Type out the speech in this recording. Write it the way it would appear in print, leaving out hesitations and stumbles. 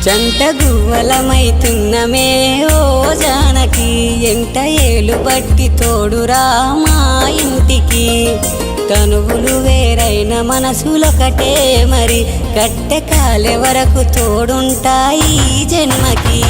జంట గువ్వలమైతున్నమే ఓ జానకి ఎంట ఏలు బట్టి తోడురా మా ఇంటికి తనువులు వేరైన మనసులొకటే మరి కట్టె కాలే వరకు తోడుంటాయి జన్మకి